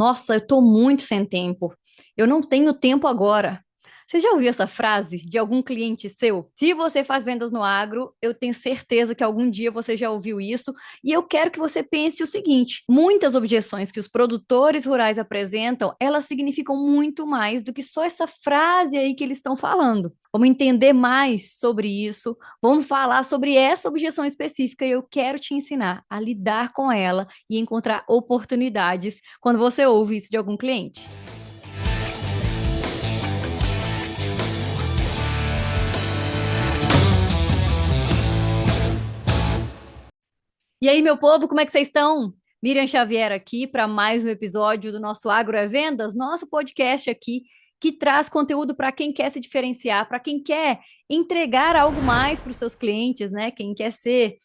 Nossa, eu tô muito sem tempo. Eu não tenho tempo agora. Você já ouviu essa frase de algum cliente seu? Se você faz vendas no agro, eu tenho certeza que algum dia você já ouviu isso. E eu quero que você pense o seguinte: muitas objeções que os produtores rurais apresentam, elas significam muito mais do que só essa frase aí que eles estão falando. Vamos entender mais sobre isso. Vamos falar sobre essa objeção específica e eu quero te ensinar a lidar com ela e encontrar oportunidades quando você ouve isso de algum cliente. E aí, meu povo, como é que vocês estão? Miriam Xavier aqui para mais um episódio do nosso Agro é Vendas, nosso podcast aqui que traz conteúdo para quem quer se diferenciar, para quem quer entregar algo mais para os seus clientes, né? Quem quer ser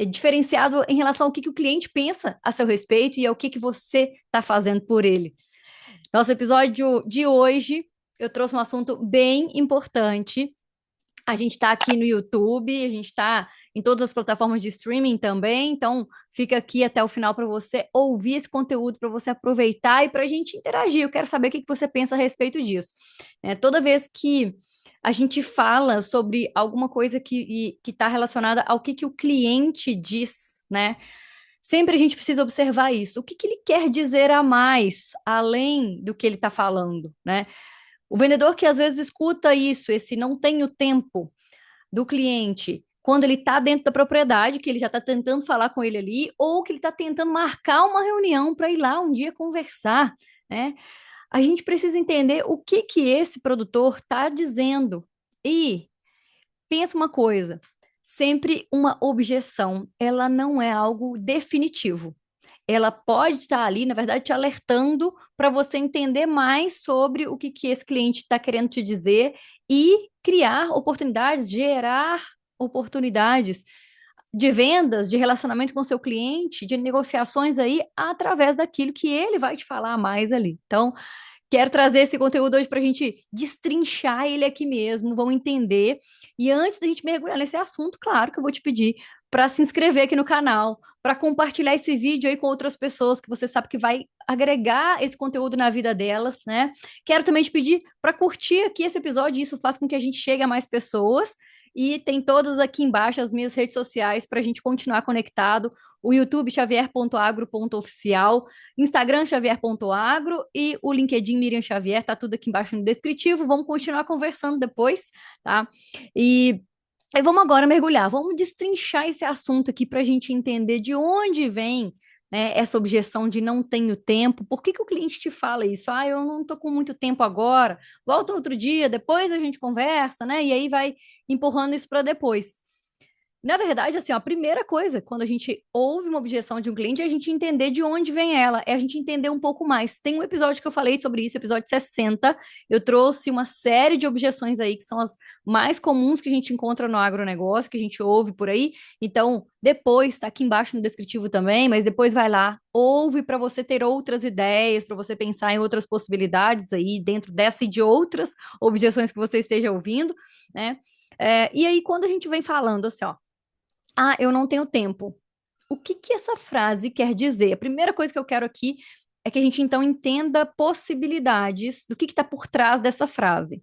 diferenciado em relação ao que o cliente pensa a seu respeito e ao que você está fazendo por ele. Nosso episódio de hoje, eu trouxe um assunto bem importante. A gente está aqui no YouTube, a gente está em todas as plataformas de streaming também, então fica aqui até o final para você ouvir esse conteúdo, para você aproveitar e para a gente interagir. Eu quero saber o que você pensa a respeito disso. Toda vez que a gente fala sobre alguma coisa que está relacionada ao que o cliente diz, né? Sempre a gente precisa observar isso. O que ele quer dizer a mais, além do que ele está falando, né? O vendedor que às vezes escuta isso, esse não tenho tempo do cliente, quando ele está dentro da propriedade, que ele já está tentando falar com ele ali, ou que ele está tentando marcar uma reunião para ir lá um dia conversar, né? A gente precisa entender o que esse produtor está dizendo. E pensa uma coisa, sempre uma objeção, ela não é algo definitivo. Ela pode estar ali, na verdade, te alertando para você entender mais sobre o que esse cliente está querendo te dizer e criar oportunidades, gerar oportunidades de vendas, de relacionamento com seu cliente, de negociações aí através daquilo que ele vai te falar mais ali. Então, quero trazer esse conteúdo hoje para a gente destrinchar ele aqui mesmo, vamos entender. E antes da gente mergulhar nesse assunto, claro que eu vou te pedir para se inscrever aqui no canal, para compartilhar esse vídeo aí com outras pessoas que você sabe que vai agregar esse conteúdo na vida delas, né? Quero também te pedir para curtir aqui esse episódio, isso faz com que a gente chegue a mais pessoas. E tem todas aqui embaixo as minhas redes sociais para a gente continuar conectado. O YouTube xavier.agro.oficial, Instagram xavier.agro e o LinkedIn Miriam Xavier, tá tudo aqui embaixo no descritivo. Vamos continuar conversando depois, tá? E vamos agora mergulhar, vamos destrinchar esse assunto aqui para a gente entender de onde vem, né, essa objeção de não tenho tempo. Por que o cliente te fala isso? Ah, eu não estou com muito tempo agora, volta outro dia, depois a gente conversa, né? E aí vai empurrando isso para depois. Na verdade, assim, ó, a primeira coisa, quando a gente ouve uma objeção de um cliente, é a gente entender de onde vem ela, é a gente entender um pouco mais. Tem um episódio que eu falei sobre isso, episódio 60. Eu trouxe uma série de objeções aí, que são as mais comuns que a gente encontra no agronegócio, que a gente ouve por aí. Então, depois, tá aqui embaixo no descritivo também, mas depois vai lá, ouve para você ter outras ideias, para você pensar em outras possibilidades aí, dentro dessa e de outras objeções que você esteja ouvindo, né? E aí, quando a gente vem falando assim, ó, ah, eu não tenho tempo. O que essa frase quer dizer? A primeira coisa que eu quero aqui é que a gente então entenda possibilidades do que está por trás dessa frase.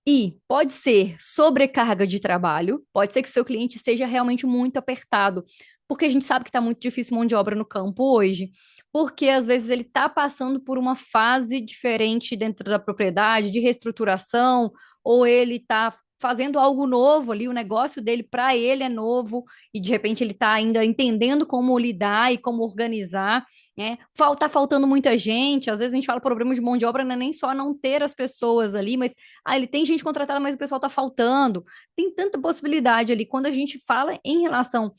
E pode ser sobrecarga de trabalho, pode ser que o seu cliente esteja realmente muito apertado, porque a gente sabe que está muito difícil mão de obra no campo hoje, porque às vezes ele está passando por uma fase diferente dentro da propriedade, de reestruturação, ou ele está fazendo algo novo ali, o negócio dele para ele é novo, e de repente ele está ainda entendendo como lidar e como organizar, né? Tá faltando muita gente, às vezes a gente fala problema de mão de obra, não é nem só não ter as pessoas ali, mas ele tem gente contratada, mas o pessoal está faltando. Tem tanta possibilidade ali. Quando a gente fala em relação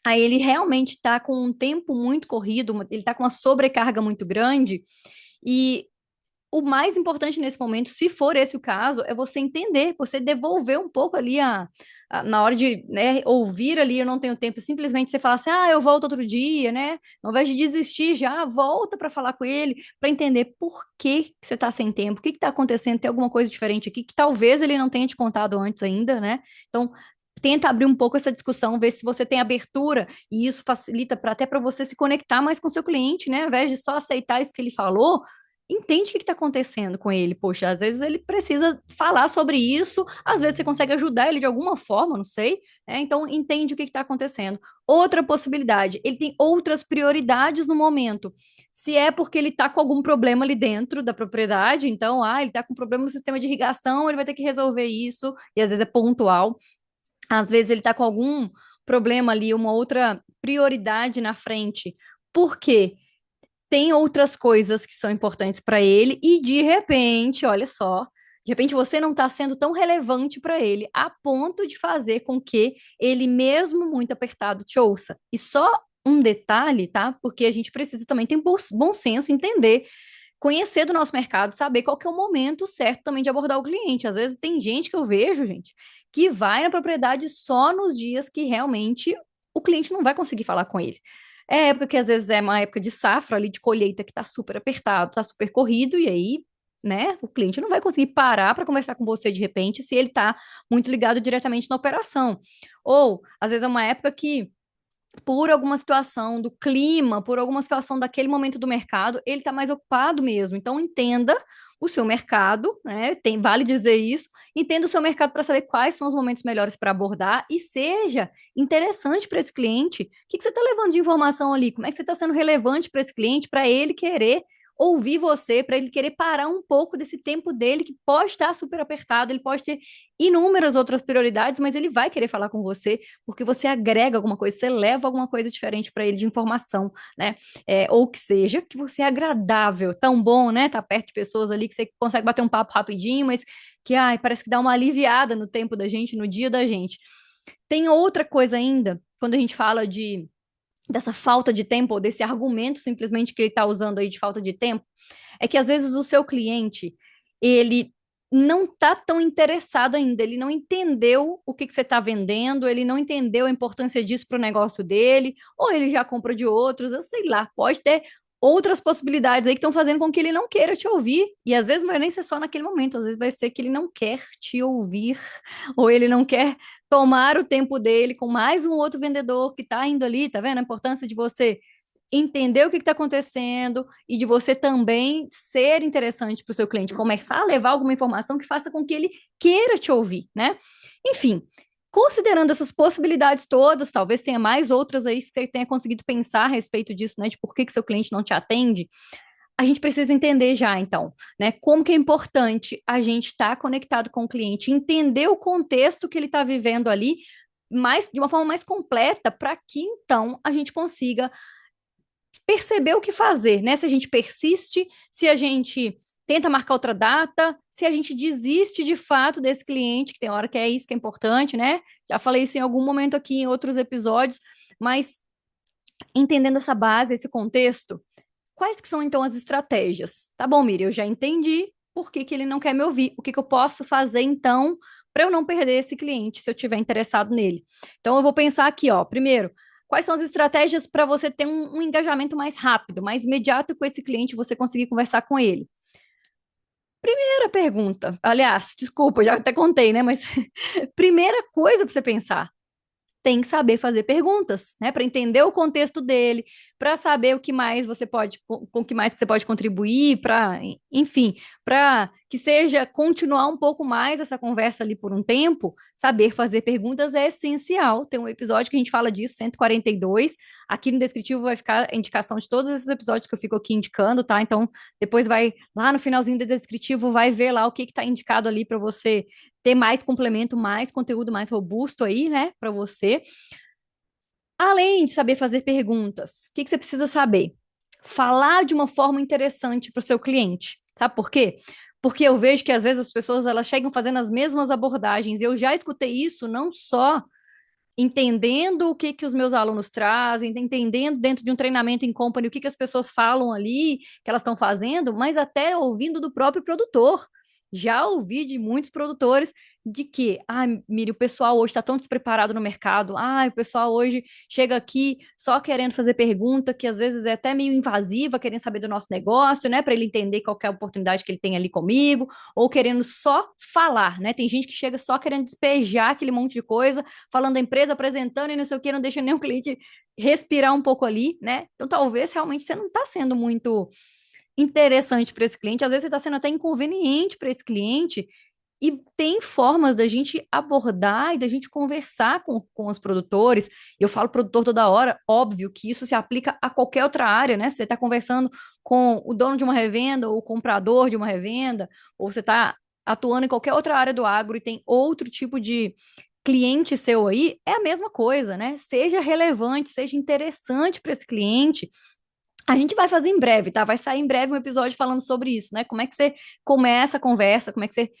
a ele realmente está com um tempo muito corrido, ele está com uma sobrecarga muito grande, e o mais importante nesse momento, se for esse o caso, é você entender, você devolver um pouco ali na hora de, né, ouvir ali, eu não tenho tempo, simplesmente você falar assim, ah, eu volto outro dia, né? Ao invés de desistir já, volta para falar com ele, para entender por que você está sem tempo, o que está acontecendo, tem alguma coisa diferente aqui que talvez ele não tenha te contado antes ainda, né? Então, tenta abrir um pouco essa discussão, ver se você tem abertura, e isso facilita até para você se conectar mais com o seu cliente, né? Ao invés de só aceitar isso que ele falou, entende o que está acontecendo com ele. Poxa, às vezes ele precisa falar sobre isso, às vezes você consegue ajudar ele de alguma forma, não sei, né? Então entende o que está acontecendo. Outra possibilidade, ele tem outras prioridades no momento. Se é porque ele está com algum problema ali dentro da propriedade, então, ele está com problema no sistema de irrigação, ele vai ter que resolver isso, e às vezes é pontual. Às vezes ele está com algum problema ali, uma outra prioridade na frente. Por quê? Tem outras coisas que são importantes para ele e de repente, olha só, de repente você não está sendo tão relevante para ele a ponto de fazer com que ele, mesmo muito apertado, te ouça. E só um detalhe, tá? Porque a gente precisa também ter bom senso, entender, conhecer do nosso mercado, saber qual que é o momento certo também de abordar o cliente. Às vezes tem gente que eu vejo, gente, que vai na propriedade só nos dias que realmente o cliente não vai conseguir falar com ele. É época que às vezes é uma época de safra ali, de colheita, que tá super apertado, tá super corrido, e aí, né, o cliente não vai conseguir parar para conversar com você de repente se ele tá muito ligado diretamente na operação. Ou, às vezes, é uma época que por alguma situação do clima, por alguma situação daquele momento do mercado, ele está mais ocupado mesmo. Então, entenda o seu mercado, né? Vale dizer isso, entenda o seu mercado para saber quais são os momentos melhores para abordar e seja interessante para esse cliente. O que você está levando de informação ali? Como é que você está sendo relevante para esse cliente, para ele querer ouvir você, para ele querer parar um pouco desse tempo dele, que pode estar super apertado, ele pode ter inúmeras outras prioridades, mas ele vai querer falar com você porque você agrega alguma coisa, você leva alguma coisa diferente para ele de informação, né? Ou que seja, que você é agradável, tão bom, né? Tá perto de pessoas ali que você consegue bater um papo rapidinho, mas que parece que dá uma aliviada no tempo da gente, no dia da gente. Tem outra coisa ainda, quando a gente fala dessa falta de tempo, ou desse argumento simplesmente que ele está usando aí de falta de tempo, é que às vezes o seu cliente, ele não está tão interessado ainda, ele não entendeu o que você está vendendo, ele não entendeu a importância disso para o negócio dele, ou ele já compra de outros, eu sei lá, pode ter outras possibilidades aí que estão fazendo com que ele não queira te ouvir, e às vezes não vai nem ser só naquele momento, às vezes vai ser que ele não quer te ouvir, ou ele não quer tomar o tempo dele com mais um outro vendedor que está indo ali, tá vendo a importância de você entender o que está acontecendo e de você também ser interessante para o seu cliente, começar a levar alguma informação que faça com que ele queira te ouvir, né? Enfim, considerando essas possibilidades todas, talvez tenha mais outras aí que você tenha conseguido pensar a respeito disso, né? De por que seu cliente não te atende. A gente precisa entender já, então, né? Como que é importante a gente estar conectado com o cliente, entender o contexto que ele está vivendo ali, de uma forma mais completa, para que então a gente consiga perceber o que fazer, né? Se a gente persiste, se a gente tenta marcar outra data, se a gente desiste de fato desse cliente, que tem hora que é isso que é importante, né? Já falei isso em algum momento aqui em outros episódios, mas entendendo essa base, esse contexto, quais que são então as estratégias? Tá bom, Miriam, eu já entendi por que ele não quer me ouvir. O que eu posso fazer então para eu não perder esse cliente se eu tiver interessado nele? Então eu vou pensar aqui, ó, primeiro, quais são as estratégias para você ter um engajamento mais rápido, mais imediato com esse cliente, você conseguir conversar com ele? Primeira pergunta, aliás, desculpa, já até contei, né? Mas primeira coisa para você pensar, tem que saber fazer perguntas, né, para entender o contexto dele, para saber o que mais você pode, com o que mais que você pode contribuir, para, enfim, para que seja continuar um pouco mais essa conversa ali por um tempo, saber fazer perguntas é essencial. Tem um episódio que a gente fala disso, 142. Aqui no descritivo vai ficar a indicação de todos esses episódios que eu fico aqui indicando, tá? Então, depois vai lá no finalzinho do descritivo, vai ver lá o que está indicado ali para você ter mais complemento, mais conteúdo mais robusto aí, né, para você. Além de saber fazer perguntas, o que você precisa saber? Falar de uma forma interessante para o seu cliente. Sabe por quê? Porque eu vejo que às vezes as pessoas elas chegam fazendo as mesmas abordagens. Eu já escutei isso não só entendendo o que os meus alunos trazem, entendendo dentro de um treinamento em company o que as pessoas falam ali, que elas estão fazendo, mas até ouvindo do próprio produtor. Já ouvi de muitos produtores de que, Miri, o pessoal hoje está tão despreparado no mercado, o pessoal hoje chega aqui só querendo fazer pergunta, que às vezes é até meio invasiva, querendo saber do nosso negócio, né, para ele entender qual que é a oportunidade que ele tem ali comigo, ou querendo só falar, né? Tem gente que chega só querendo despejar aquele monte de coisa, falando da empresa, apresentando e não sei o que, não deixa nenhum cliente respirar um pouco ali, né? Então talvez realmente você não está sendo muito interessante para esse cliente, às vezes você está sendo até inconveniente para esse cliente, e tem formas da gente abordar e da gente conversar com os produtores. Eu falo produtor toda hora, óbvio que isso se aplica a qualquer outra área, né? Você está conversando com o dono de uma revenda, ou o comprador de uma revenda, ou você está atuando em qualquer outra área do agro e tem outro tipo de cliente seu aí, é a mesma coisa, né? Seja relevante, seja interessante para esse cliente. A gente vai fazer em breve, tá? Vai sair em breve um episódio falando sobre isso, né? Como é que você começa a conversa, como é que você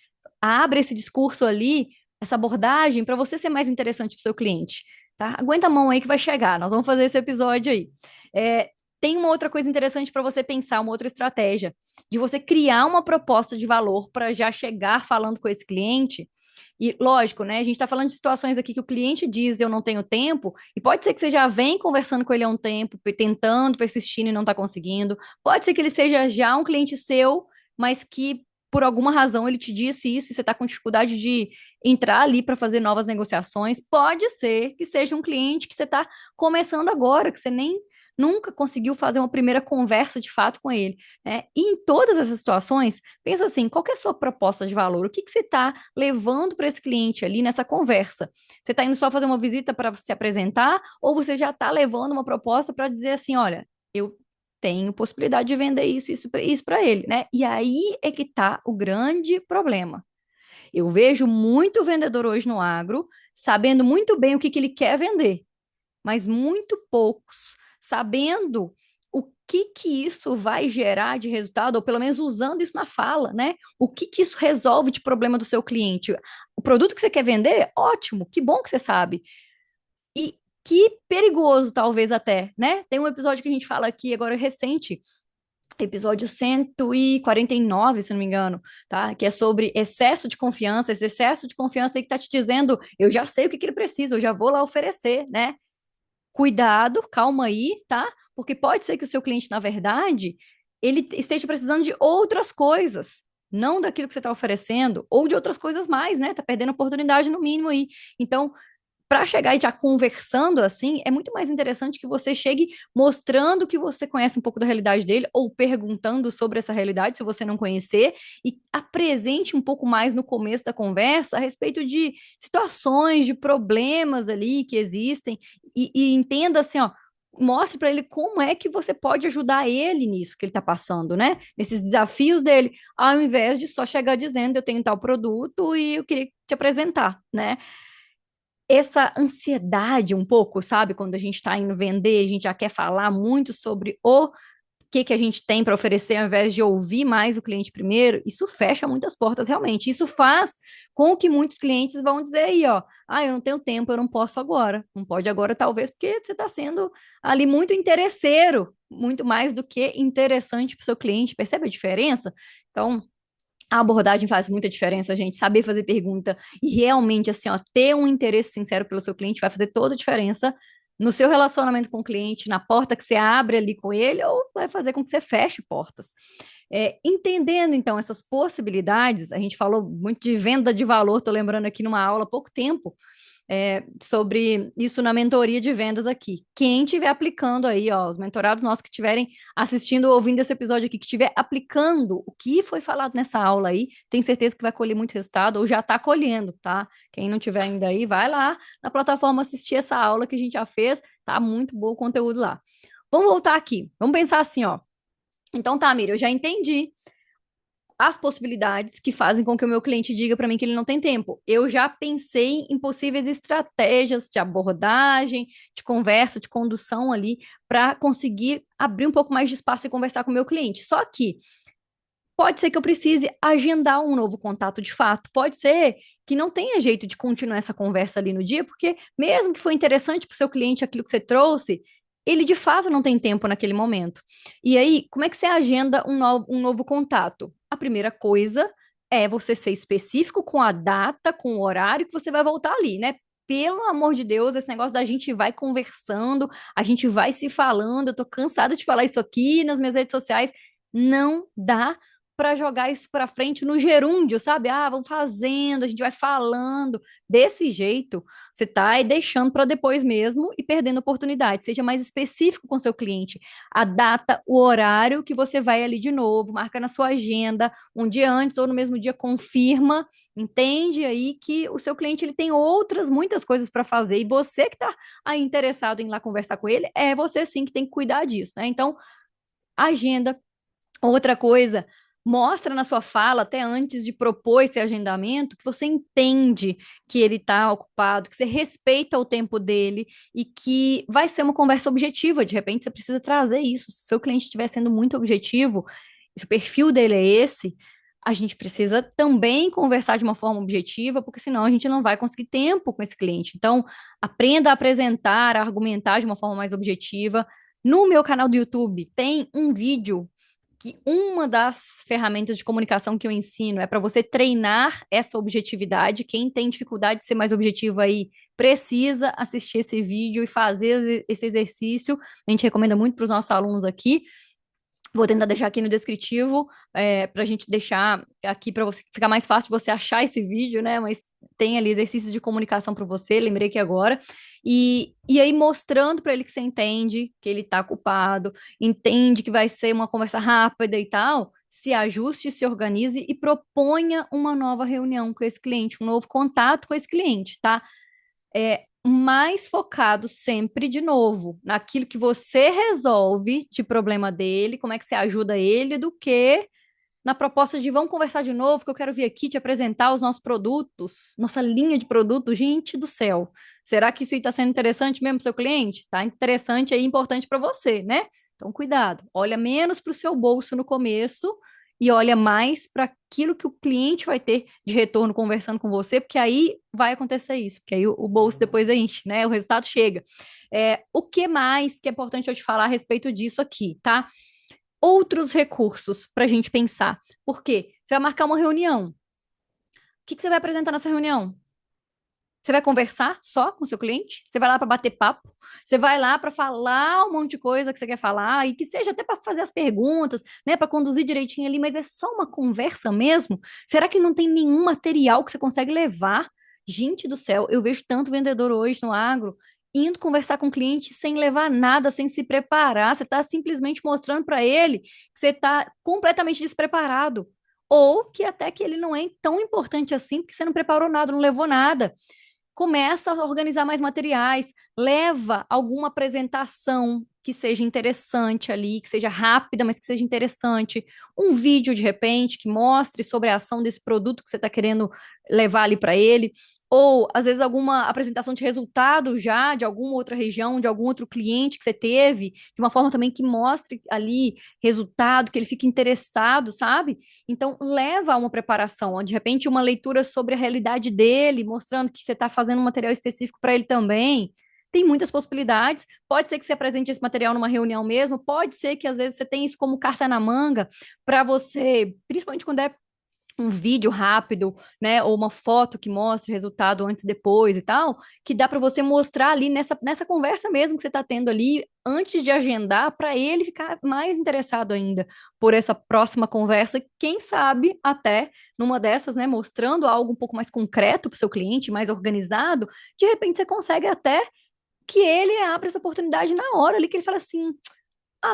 abre esse discurso ali, essa abordagem, para você ser mais interessante para o seu cliente, tá? Aguenta a mão aí que vai chegar, nós vamos fazer esse episódio aí. É, tem uma outra coisa interessante para você pensar, uma outra estratégia, de você criar uma proposta de valor para já chegar falando com esse cliente. E lógico, né? A gente está falando de situações aqui que o cliente diz eu não tenho tempo, e pode ser que você já vem conversando com ele há um tempo, tentando, persistindo e não está conseguindo. Pode ser que ele seja já um cliente seu, mas que por alguma razão ele te disse isso e você está com dificuldade de entrar ali para fazer novas negociações. Pode ser que seja um cliente que você está começando agora, que você nem nunca conseguiu fazer uma primeira conversa de fato com ele, né? E em todas essas situações, pensa assim, qual que é a sua proposta de valor? O que que você está levando para esse cliente ali nessa conversa? Você está indo só fazer uma visita para se apresentar, ou você já está levando uma proposta para dizer assim, olha, eu tenho possibilidade de vender isso para ele, né? E aí é que está o grande problema. Eu vejo muito vendedor hoje no agro sabendo muito bem o que que ele quer vender, mas muito poucos sabendo o que que isso vai gerar de resultado, ou pelo menos usando isso na fala, né? O que que isso resolve de problema do seu cliente? O produto que você quer vender, ótimo, que bom que você sabe. E que perigoso, talvez até, né? Tem um episódio que a gente fala aqui agora recente, episódio 149, se não me engano, tá? Que é sobre excesso de confiança, esse excesso de confiança aí que tá te dizendo, eu já sei o que que ele precisa, eu já vou lá oferecer, né? Cuidado, calma aí, tá? Porque pode ser que o seu cliente, na verdade, ele esteja precisando de outras coisas, não daquilo que você está oferecendo, ou de outras coisas mais, né? Tá perdendo oportunidade no mínimo aí. Então, para chegar e já conversando assim, é muito mais interessante que você chegue mostrando que você conhece um pouco da realidade dele, ou perguntando sobre essa realidade, se você não conhecer, e apresente um pouco mais no começo da conversa a respeito de situações, de problemas ali que existem, e entenda assim, ó. Mostre para ele como é que você pode ajudar ele nisso que ele está passando, né? Nesses desafios dele, ao invés de só chegar dizendo eu tenho tal produto e eu queria te apresentar, né? Essa ansiedade um pouco, sabe? Quando a gente está indo vender, a gente já quer falar muito sobre o que a gente tem para oferecer, ao invés de ouvir mais o cliente primeiro, isso fecha muitas portas realmente. Isso faz com que muitos clientes vão dizer aí, ó, eu não tenho tempo, eu não posso agora. Não pode agora, talvez, porque você está sendo ali muito interesseiro, muito mais do que interessante para o seu cliente. Percebe a diferença? Então, a abordagem faz muita diferença, gente. Saber fazer pergunta e realmente, assim, ó, ter um interesse sincero pelo seu cliente vai fazer toda a diferença no seu relacionamento com o cliente, na porta que você abre ali com ele, ou vai fazer com que você feche portas. Entendendo, então, essas possibilidades, a gente falou muito de venda de valor, estou lembrando aqui numa aula há pouco tempo, sobre isso na mentoria de vendas aqui. Quem estiver aplicando aí, ó, os mentorados nossos que estiverem assistindo ou ouvindo esse episódio aqui, que estiver aplicando o que foi falado nessa aula aí, tem certeza que vai colher muito resultado ou já está colhendo, tá? Quem não tiver ainda aí, vai lá na plataforma assistir essa aula que a gente já fez, tá muito bom o conteúdo lá. Vamos voltar aqui, vamos pensar assim, ó. Então tá, Miriam, eu já entendi as possibilidades que fazem com que o meu cliente diga para mim que ele não tem tempo. Eu já pensei em possíveis estratégias de abordagem, de conversa, de condução ali, para conseguir abrir um pouco mais de espaço e conversar com o meu cliente. Só que pode ser que eu precise agendar um novo contato de fato. Pode ser que não tenha jeito de continuar essa conversa ali no dia, porque mesmo que foi interessante para o seu cliente aquilo que você trouxe, ele de fato não tem tempo naquele momento. E aí, como é que você agenda um novo contato? A primeira coisa é você ser específico com a data, com o horário que você vai voltar ali, né? Pelo amor de Deus, esse negócio da gente vai conversando, a gente vai se falando. Eu tô cansada de falar isso aqui nas minhas redes sociais. Não dá para jogar isso para frente no gerúndio, sabe? Ah, vamos fazendo, a gente vai falando. Desse jeito, você tá aí deixando para depois mesmo e perdendo oportunidade. Seja mais específico com o seu cliente. A data, o horário que você vai ali de novo, marca na sua agenda um dia antes ou no mesmo dia confirma, entende aí que o seu cliente ele tem outras muitas coisas para fazer e você que está aí interessado em ir lá conversar com ele, é você sim que tem que cuidar disso, né? Então, agenda. Outra coisa, mostra na sua fala, até antes de propor esse agendamento, que você entende que ele está ocupado, que você respeita o tempo dele e que vai ser uma conversa objetiva. De repente, você precisa trazer isso. Se o seu cliente estiver sendo muito objetivo, se o perfil dele é esse, a gente precisa também conversar de uma forma objetiva, porque senão a gente não vai conseguir tempo com esse cliente. Então, aprenda a apresentar, a argumentar de uma forma mais objetiva. No meu canal do YouTube tem um vídeo que uma das ferramentas de comunicação que eu ensino é para você treinar essa objetividade. Quem tem dificuldade de ser mais objetivo aí precisa assistir esse vídeo e fazer esse exercício. A gente recomenda muito para os nossos alunos aqui. Vou tentar deixar aqui no descritivo, para a gente deixar aqui para você ficar mais fácil de você achar esse vídeo, né? Mas tem ali exercícios de comunicação para você, lembrei que agora. E aí mostrando para ele que você entende que ele está ocupado, entende que vai ser uma conversa rápida e tal, se ajuste, se organize e proponha uma nova reunião com esse cliente, um novo contato com esse cliente, tá? Mais focado sempre, de novo, naquilo que você resolve de problema dele, como é que você ajuda ele, do que na proposta de vamos conversar de novo, que eu quero vir aqui te apresentar os nossos produtos, nossa linha de produtos. Gente do céu, será que isso aí está sendo interessante mesmo para o seu cliente? Tá interessante aí, importante para você, né? Então, cuidado, olha menos para o seu bolso no começo e olha mais para aquilo que o cliente vai ter de retorno conversando com você, porque aí vai acontecer isso, porque aí o bolso depois enche, né? O resultado chega. O que mais que é importante eu te falar a respeito disso aqui, tá? Outros recursos para a gente pensar. Por quê? Você vai marcar uma reunião. O que você vai apresentar nessa reunião? Você vai conversar só com o seu cliente? Você vai lá para bater papo? Você vai lá para falar um monte de coisa que você quer falar e que seja até para fazer as perguntas, né, para conduzir direitinho ali, mas é só uma conversa mesmo? Será que não tem nenhum material que você consegue levar? Gente do céu, eu vejo tanto vendedor hoje no agro indo conversar com o cliente sem levar nada, sem se preparar. Você está simplesmente mostrando para ele que você está completamente despreparado. Ou que até que ele não é tão importante assim, porque você não preparou nada, não levou nada. Começa a organizar mais materiais, leva alguma apresentação que seja interessante ali, que seja rápida, mas que seja interessante. Um vídeo, de repente, que mostre sobre a ação desse produto que você está querendo levar ali para ele. Ou, às vezes, alguma apresentação de resultado já de alguma outra região, de algum outro cliente que você teve, de uma forma também que mostre ali resultado, que ele fique interessado, sabe? Então, leva a uma preparação, de repente, uma leitura sobre a realidade dele, mostrando que você está fazendo um material específico para ele também. Tem muitas possibilidades. Pode ser que você apresente esse material numa reunião mesmo, pode ser que às vezes você tenha isso como carta na manga para você, principalmente quando é um vídeo rápido, né, ou uma foto que mostre resultado antes e depois e tal, que dá para você mostrar ali nessa conversa mesmo que você está tendo ali, antes de agendar, para ele ficar mais interessado ainda por essa próxima conversa, quem sabe até numa dessas, né, mostrando algo um pouco mais concreto para o seu cliente, mais organizado, de repente você consegue até que ele abra essa oportunidade na hora ali, que ele fala assim,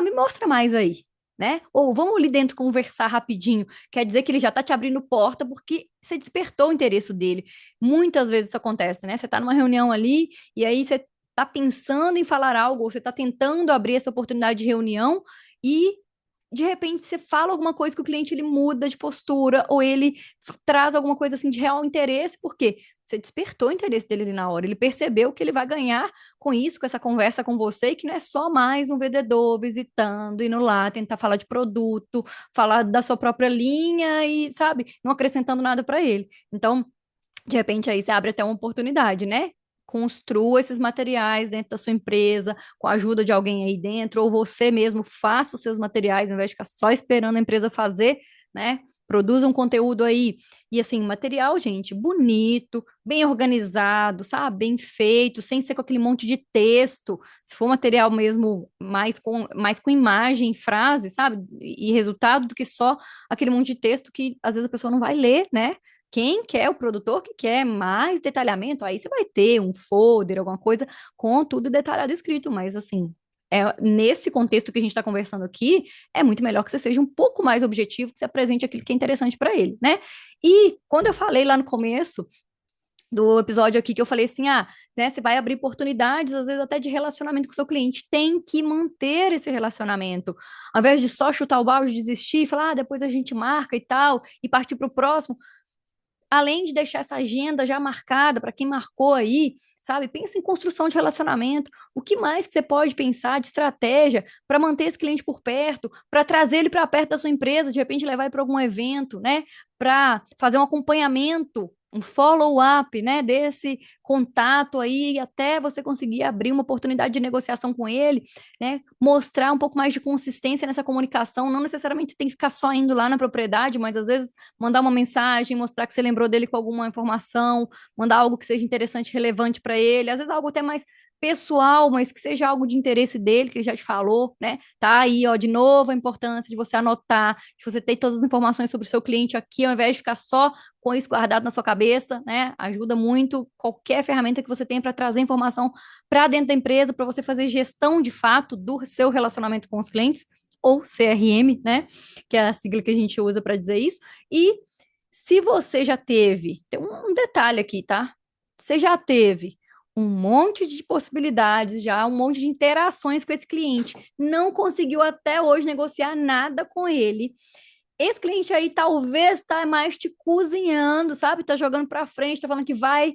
me mostra mais aí, né? Ou vamos ali dentro conversar rapidinho. Quer dizer que ele já tá te abrindo porta porque você despertou o interesse dele. Muitas vezes isso acontece, né? Você tá numa reunião ali e aí você tá pensando em falar algo, ou você tá tentando abrir essa oportunidade de reunião e de repente você fala alguma coisa que o cliente ele muda de postura ou ele traz alguma coisa assim de real interesse, porque você despertou o interesse dele ali na hora, ele percebeu que ele vai ganhar com isso, com essa conversa com você, e que não é só mais um vendedor visitando, indo lá tentar falar de produto, falar da sua própria linha e, sabe, não acrescentando nada para ele. Então, de repente aí você abre até uma oportunidade, né? Construa esses materiais dentro da sua empresa, com a ajuda de alguém aí dentro, ou você mesmo faça os seus materiais, ao invés de ficar só esperando a empresa fazer, né? Produza um conteúdo aí. E assim, material, gente, bonito, bem organizado, sabe? Bem feito, sem ser com aquele monte de texto. Se for material mesmo mais com imagem, frase, sabe? E resultado do que só aquele monte de texto que às vezes a pessoa não vai ler, né? Quem quer, o produtor que quer mais detalhamento, aí você vai ter um folder, alguma coisa com tudo detalhado escrito, mas assim, nesse contexto que a gente está conversando aqui, é muito melhor que você seja um pouco mais objetivo, que você apresente aquilo que é interessante para ele, né? E quando eu falei lá no começo do episódio aqui, que eu falei assim, né, você vai abrir oportunidades, às vezes até de relacionamento com o seu cliente, tem que manter esse relacionamento, ao invés de só chutar o balde, desistir, falar, depois a gente marca e tal, e partir para o próximo, além de deixar essa agenda já marcada para quem marcou aí, sabe? Pensa em construção de relacionamento. O que mais que você pode pensar de estratégia para manter esse cliente por perto, para trazer ele para perto da sua empresa, de repente levar ele para algum evento, né? Para fazer um acompanhamento, um follow-up, né, desse contato aí até você conseguir abrir uma oportunidade de negociação com ele, né? Mostrar um pouco mais de consistência nessa comunicação, não necessariamente você tem que ficar só indo lá na propriedade, mas às vezes mandar uma mensagem, mostrar que você lembrou dele com alguma informação, mandar algo que seja interessante, relevante para ele, às vezes algo até mais pessoal, mas que seja algo de interesse dele, que ele já te falou, né? Tá aí, ó, de novo a importância de você anotar, de você ter todas as informações sobre o seu cliente aqui, ao invés de ficar só com isso guardado na sua cabeça, né? Ajuda muito qualquer ferramenta que você tenha para trazer informação para dentro da empresa, para você fazer gestão de fato do seu relacionamento com os clientes, ou CRM, né? Que é a sigla que a gente usa para dizer isso. E se você já teve, tem um detalhe aqui, tá? Você já teve um monte de possibilidades, já um monte de interações com esse cliente, não conseguiu até hoje negociar nada com ele. Esse cliente aí talvez tá mais te cozinhando, sabe? Tá jogando para frente, tá falando que vai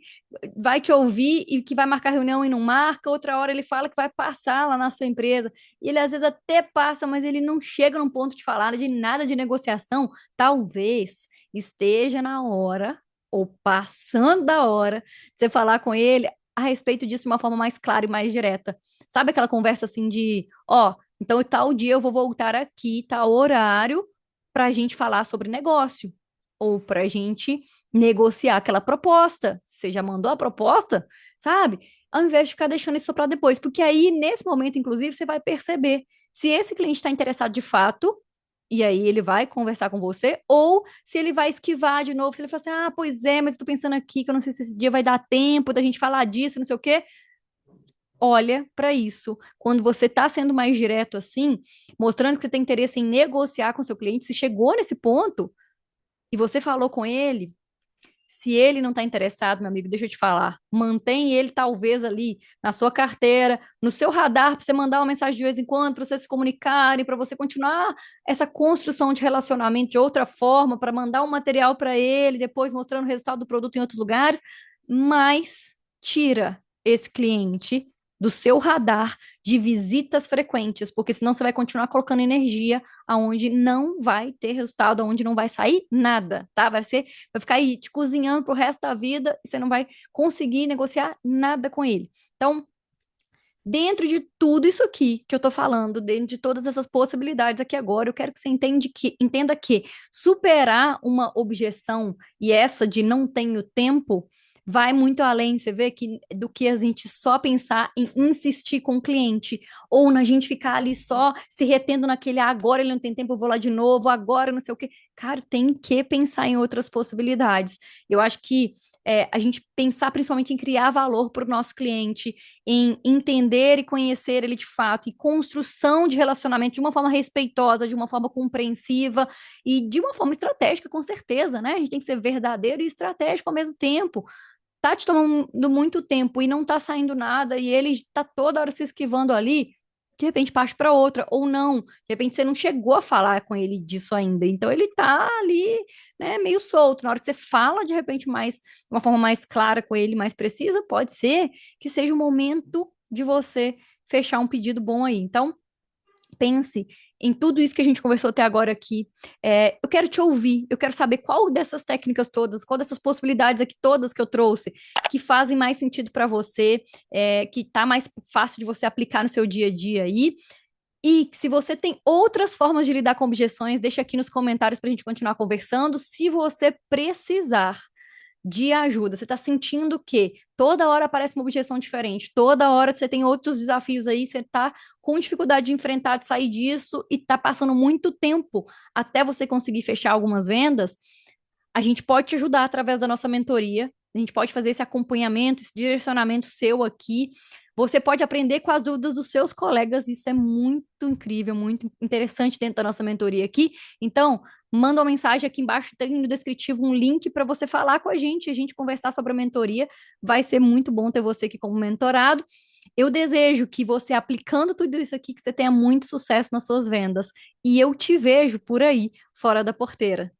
te ouvir e que vai marcar reunião e não marca. Outra hora ele fala que vai passar lá na sua empresa. E ele às vezes até passa, mas ele não chega num ponto de falar de nada de negociação. Talvez esteja na hora ou passando da hora de você falar com ele a respeito disso de uma forma mais clara e mais direta. Sabe aquela conversa assim de, então tal dia eu vou voltar aqui, tal horário para a gente falar sobre negócio ou para a gente negociar aquela proposta. Você já mandou a proposta, sabe? Ao invés de ficar deixando isso para depois, porque aí, nesse momento, inclusive, você vai perceber se esse cliente está interessado de fato, e aí ele vai conversar com você, ou se ele vai esquivar de novo, se ele fala assim, pois é, mas eu tô pensando aqui que eu não sei se esse dia vai dar tempo da gente falar disso, não sei o quê. Olha para isso. Quando você está sendo mais direto assim, mostrando que você tem interesse em negociar com seu cliente, se chegou nesse ponto e você falou com ele, se ele não está interessado, meu amigo, deixa eu te falar, mantém ele talvez ali na sua carteira, no seu radar, para você mandar uma mensagem de vez em quando, para vocês se comunicarem, para você continuar essa construção de relacionamento de outra forma, para mandar um material para ele, depois mostrando o resultado do produto em outros lugares, mas tira esse cliente do seu radar de visitas frequentes, porque senão você vai continuar colocando energia aonde não vai ter resultado, aonde não vai sair nada, tá? Vai ficar aí te cozinhando pro resto da vida e você não vai conseguir negociar nada com ele. Então, dentro de tudo isso aqui que eu tô falando, dentro de todas essas possibilidades aqui agora, eu quero que você entenda que superar uma objeção e essa de não tenho tempo vai muito além, você vê que do que a gente só pensar em insistir com o cliente ou na gente ficar ali só se retendo naquele agora ele não tem tempo, eu vou lá de novo, agora não sei o quê. Cara, tem que pensar em outras possibilidades. Eu acho que a gente pensar principalmente em criar valor para o nosso cliente, em entender e conhecer ele de fato, e construção de relacionamento de uma forma respeitosa, de uma forma compreensiva e de uma forma estratégica, com certeza, né? A gente tem que ser verdadeiro e estratégico ao mesmo tempo. Tá te tomando muito tempo e não tá saindo nada, e ele tá toda hora se esquivando ali, de repente parte para outra, ou não, de repente você não chegou a falar com ele disso ainda, então ele tá ali, né, meio solto. Na hora que você fala, de repente, de uma forma mais clara com ele, mais precisa, pode ser que seja o momento de você fechar um pedido bom aí. Então, pense em tudo isso que a gente conversou até agora aqui. Eu quero te ouvir, eu quero saber qual dessas técnicas todas, qual dessas possibilidades aqui todas que eu trouxe, que fazem mais sentido para você, que tá mais fácil de você aplicar no seu dia a dia aí. E se você tem outras formas de lidar com objeções, deixa aqui nos comentários para a gente continuar conversando. Se você precisar de ajuda, você está sentindo que toda hora aparece uma objeção diferente, toda hora você tem outros desafios aí, você está com dificuldade de enfrentar, de sair disso e está passando muito tempo até você conseguir fechar algumas vendas, a gente pode te ajudar através da nossa mentoria. A gente pode fazer esse acompanhamento, esse direcionamento seu aqui. Você pode aprender com as dúvidas dos seus colegas. Isso é muito incrível, muito interessante dentro da nossa mentoria aqui. Então, manda uma mensagem aqui embaixo, tem no descritivo um link para você falar com a gente conversar sobre a mentoria. Vai ser muito bom ter você aqui como mentorado. Eu desejo que você, aplicando tudo isso aqui, que você tenha muito sucesso nas suas vendas. E eu te vejo por aí, fora da porteira.